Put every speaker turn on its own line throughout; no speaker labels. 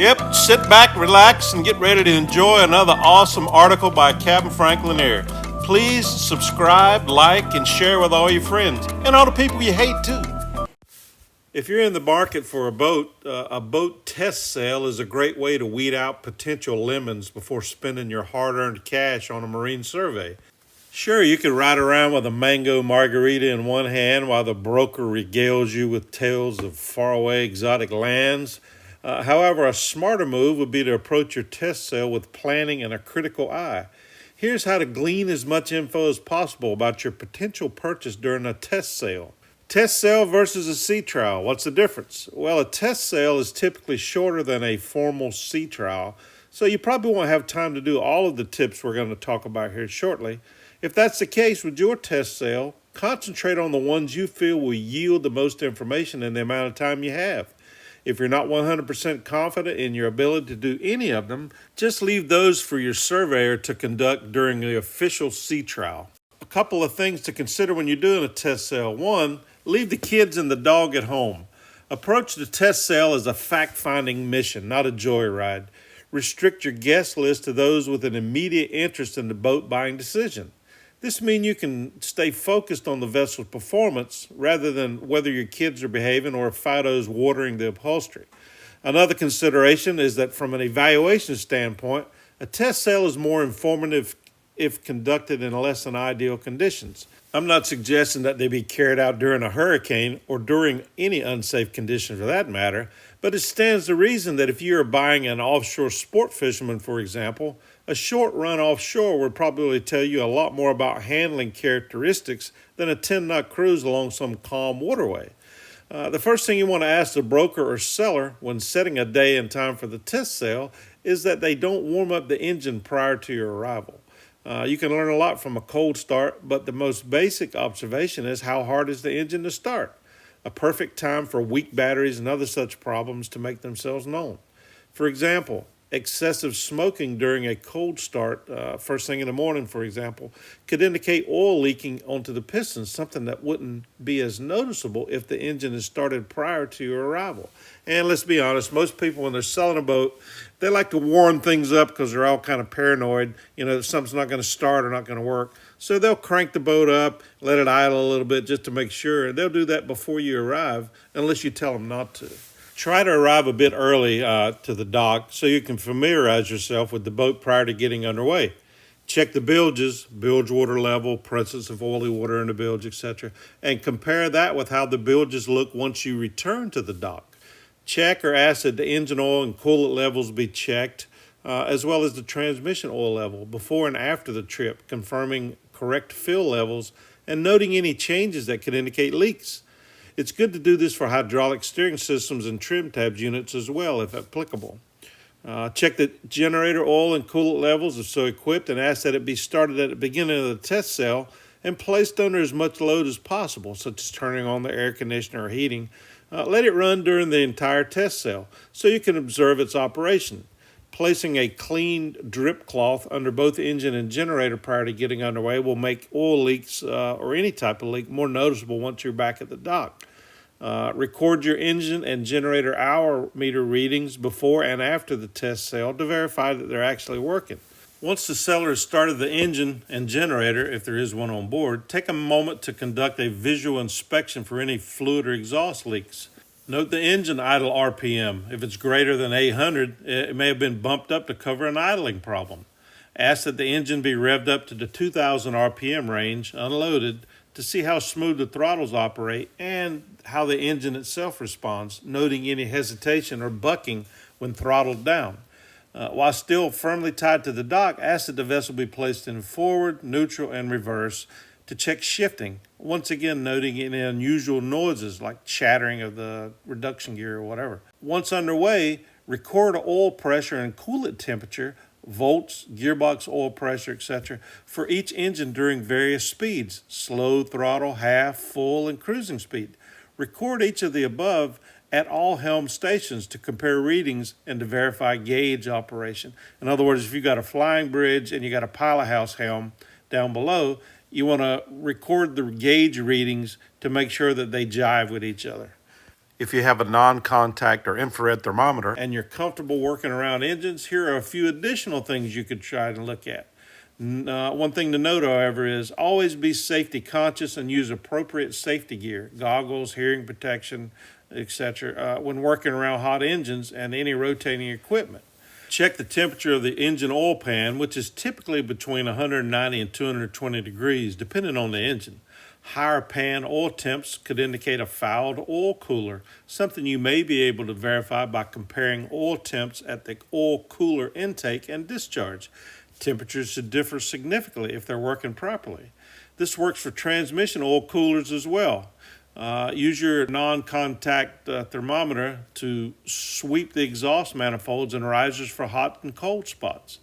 Yep, sit back, relax, and get ready to enjoy another awesome article by Capt Frank Lanier. Please subscribe, like, and share with all your friends, and all the people you hate too. If you're in the market for a boat test sale is a great way to weed out potential lemons before spending your hard-earned cash on a marine survey. Sure, you could ride around with a mango margarita in one hand while the broker regales you with tales of faraway exotic lands. However, a smarter move would be to approach your test sale with planning and a critical eye. Here's how to glean as much info as possible about your potential purchase during a test sale. Test sale versus a sea trial. What's the difference? Well, a test sale is typically shorter than a formal sea trial, so you probably won't have time to do all of the tips we're going to talk about here shortly. If that's the case with your test sale, concentrate on the ones you feel will yield the most information in the amount of time you have. If you're not 100% confident in your ability to do any of them, just leave those for your surveyor to conduct during the official sea trial. A couple of things to consider when you're doing a test sale. One, leave the kids and the dog at home. Approach the test sale as a fact-finding mission, not a joyride. Restrict your guest list to those with an immediate interest in the boat buying decision. This means you can stay focused on the vessel's performance rather than whether your kids are behaving or if Fido's watering the upholstery. Another consideration is that from an evaluation standpoint, a test sale is more informative if conducted in less than ideal conditions. I'm not suggesting that they be carried out during a hurricane or during any unsafe conditions for that matter, but it stands to reason that if you are buying an offshore sport fisherman, for example, a short run offshore would probably tell you a lot more about handling characteristics than a 10-knot cruise along some calm waterway. The first thing you want to ask the broker or seller when setting a day and time for the test sale is that they don't warm up the engine prior to your arrival. You can learn a lot from a cold start, but the most basic observation is how hard is the engine to start. A perfect time for weak batteries and other such problems to make themselves known. For example, excessive smoking during a cold start, first thing in the morning, for example, could indicate oil leaking onto the pistons, something that wouldn't be as noticeable if the engine is started prior to your arrival. And let's be honest, most people when they're selling a boat, they like to warm things up because they're all kind of paranoid, that something's not going to start or not going to work. So they'll crank the boat up, let it idle a little bit just to make sure. And they'll do that before you arrive unless you tell them not to. Try to arrive a bit early to the dock so you can familiarize yourself with the boat prior to getting underway. Check the bilges, bilge water level, presence of oily water in the bilge, etc., and compare that with how the bilges look once you return to the dock. Check or ask that the engine oil and coolant levels be checked, as well as the transmission oil level before and after the trip, confirming correct fill levels and noting any changes that could indicate leaks. It's good to do this for hydraulic steering systems and trim tabs units as well, if applicable. Check the generator oil and coolant levels if so equipped, and ask that it be started at the beginning of the test cell and placed under as much load as possible, such as turning on the air conditioner or heating. Let it run during the entire test cell so you can observe its operation. Placing a clean drip cloth under both engine and generator prior to getting underway will make oil leaks or any type of leak more noticeable once you're back at the dock. Record your engine and generator hour meter readings before and after the test sale to verify that they're actually working. Once the seller has started the engine and generator, if there is one on board, take a moment to conduct a visual inspection for any fluid or exhaust leaks. Note the engine idle RPM. If it's greater than 800, it may have been bumped up to cover an idling problem. Ask that the engine be revved up to the 2000 RPM range, unloaded, to see how smooth the throttles operate and how the engine itself responds, noting any hesitation or bucking when throttled down. While still firmly tied to the dock, ask that the vessel be placed in forward, neutral, and reverse to check shifting, once again noting any unusual noises like chattering of the reduction gear or whatever. Once underway, record oil pressure and coolant temperature, volts, gearbox oil pressure, etc., for each engine during various speeds, slow, throttle, half, full, and cruising speed. Record each of the above at all helm stations to compare readings and to verify gauge operation. In other words, if you've got a flying bridge and you got a pilot house helm down below, you want to record the gauge readings to make sure that they jive with each other. If you have a non-contact or infrared thermometer and you're comfortable working around engines, here are a few additional things you could try to look at. One thing to note, however, is always be safety conscious and use appropriate safety gear, goggles, hearing protection, etc., when working around hot engines and any rotating equipment. Check the temperature of the engine oil pan, which is typically between 190 and 220 degrees, depending on the engine. Higher pan oil temps could indicate a fouled oil cooler, something you may be able to verify by comparing oil temps at the oil cooler intake and discharge. Temperatures should differ significantly if they're working properly. This works for transmission oil coolers as well. Use your non-contact thermometer to sweep the exhaust manifolds and risers for hot and cold spots.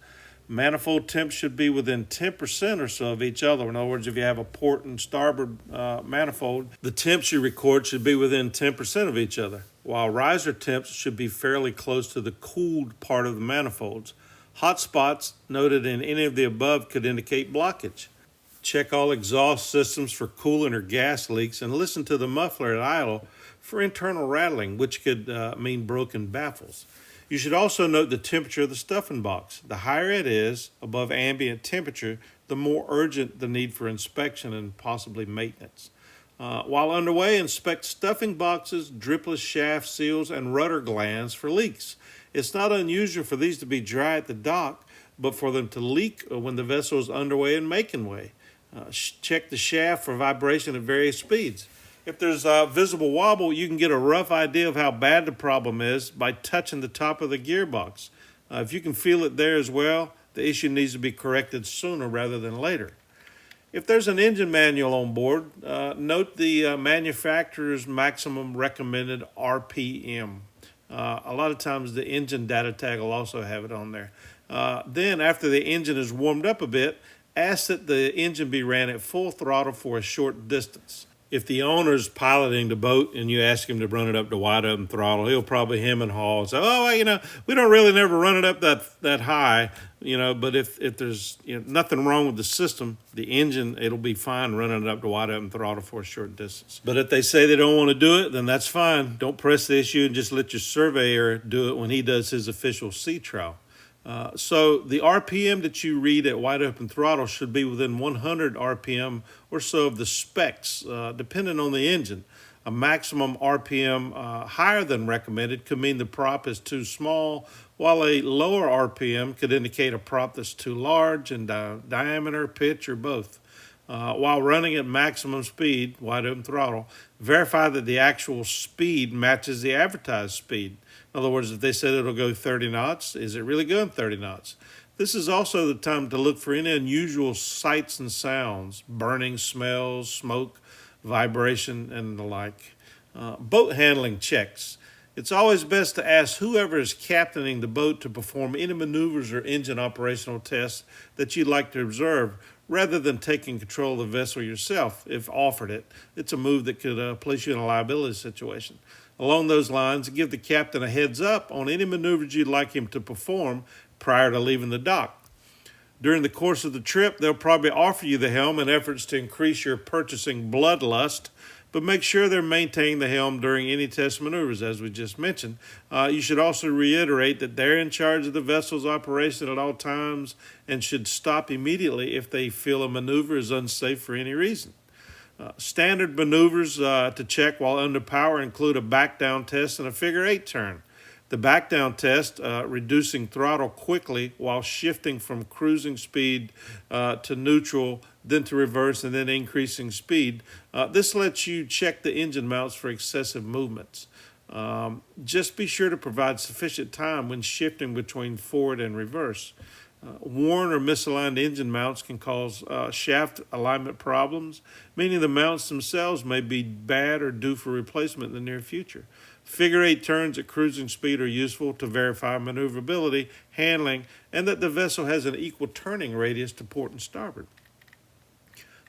Manifold temps should be within 10% or so of each other. In other words, if you have a port and starboard manifold, the temps you record should be within 10% of each other, while riser temps should be fairly close to the cooled part of the manifolds. Hot spots noted in any of the above could indicate blockage. Check all exhaust systems for coolant or gas leaks and listen to the muffler at idle for internal rattling, which could mean broken baffles. You should also note the temperature of the stuffing box. The higher it is above ambient temperature, the more urgent the need for inspection and possibly maintenance. While underway, inspect stuffing boxes, dripless shaft seals, and rudder glands for leaks. It's not unusual for these to be dry at the dock, but for them to leak when the vessel is underway and making way. Check the shaft for vibration at various speeds. If there's a visible wobble, you can get a rough idea of how bad the problem is by touching the top of the gearbox. If you can feel it there as well, the issue needs to be corrected sooner rather than later. If there's an engine manual on board, note the manufacturer's maximum recommended RPM. A lot of times the engine data tag will also have it on there. Then after the engine is warmed up a bit, ask that the engine be ran at full throttle for a short distance. If the owner's piloting the boat and you ask him to run it up to wide open throttle, he'll probably hem and haw and say, we don't really never run it up that high, but if there's nothing wrong with the system, the engine, it'll be fine running it up to wide open throttle for a short distance. But if they say they don't want to do it, then that's fine. Don't press the issue and just let your surveyor do it when he does his official sea trial. So the RPM that you read at wide open throttle should be within 100 RPM or so of the specs, depending on the engine. A maximum RPM higher than recommended could mean the prop is too small, while a lower RPM could indicate a prop that's too large in diameter, pitch, or both. While running at maximum speed, wide open throttle, verify that the actual speed matches the advertised speed. In other words, if they said it'll go 30 knots, is it really going 30 knots? This is also the time to look for any unusual sights and sounds, burning smells, smoke, vibration, and the like. Boat handling checks. It's always best to ask whoever is captaining the boat to perform any maneuvers or engine operational tests that you'd like to observe, rather than taking control of the vessel yourself if offered it. It's a move that could place you in a liability situation. Along those lines, give the captain a heads up on any maneuvers you'd like him to perform prior to leaving the dock. During the course of the trip, they'll probably offer you the helm in efforts to increase your purchasing bloodlust, but make sure they're maintaining the helm during any test maneuvers, as we just mentioned. You should also reiterate that they're in charge of the vessel's operation at all times and should stop immediately if they feel a maneuver is unsafe for any reason. Standard maneuvers to check while under power include a back-down test and a figure-8 turn. The back-down test, reducing throttle quickly while shifting from cruising speed to neutral, then to reverse, and then increasing speed. This lets you check the engine mounts for excessive movements. Just be sure to provide sufficient time when shifting between forward and reverse. Worn or misaligned engine mounts can cause shaft alignment problems, meaning the mounts themselves may be bad or due for replacement in the near future. Figure-8 turns at cruising speed are useful to verify maneuverability, handling, and that the vessel has an equal turning radius to port and starboard.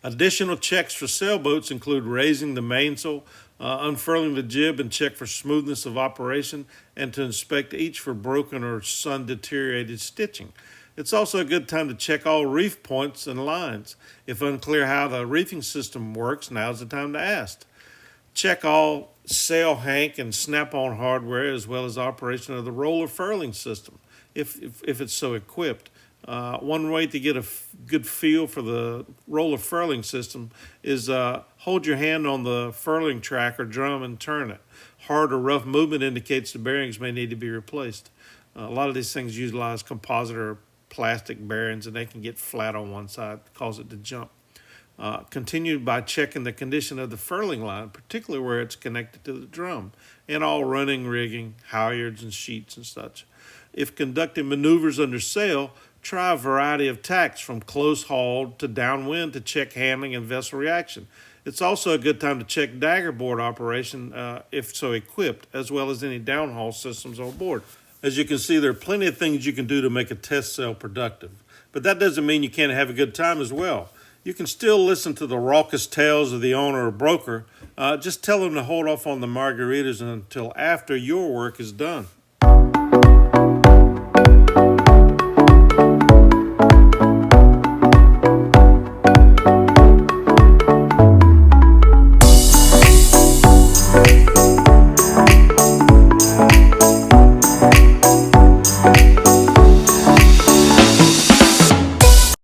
Additional checks for sailboats include raising the mainsail, unfurling the jib and check for smoothness of operation, and to inspect each for broken or sun-deteriorated stitching. It's also a good time to check all reef points and lines. If unclear how the reefing system works, now's the time to ask. Check all sail hank and snap-on hardware as well as operation of the roller furling system if it's so equipped. One way to get a good feel for the roller furling system is hold your hand on the furling track or drum and turn it. Hard or rough movement indicates the bearings may need to be replaced. A lot of these things utilize composite or plastic bearings, and they can get flat on one side, cause it to jump. Continue by checking the condition of the furling line, particularly where it's connected to the drum, and all running rigging, halyards and sheets and such. If conducting maneuvers under sail, try a variety of tacks from close hauled to downwind to check handling and vessel reaction. It's also a good time to check daggerboard operation if so equipped, as well as any downhaul systems on board. As you can see, there are plenty of things you can do to make a test sail productive, but that doesn't mean you can't have a good time as well. You can still listen to the raucous tales of the owner or broker. Just tell them to hold off on the margaritas until after your work is done.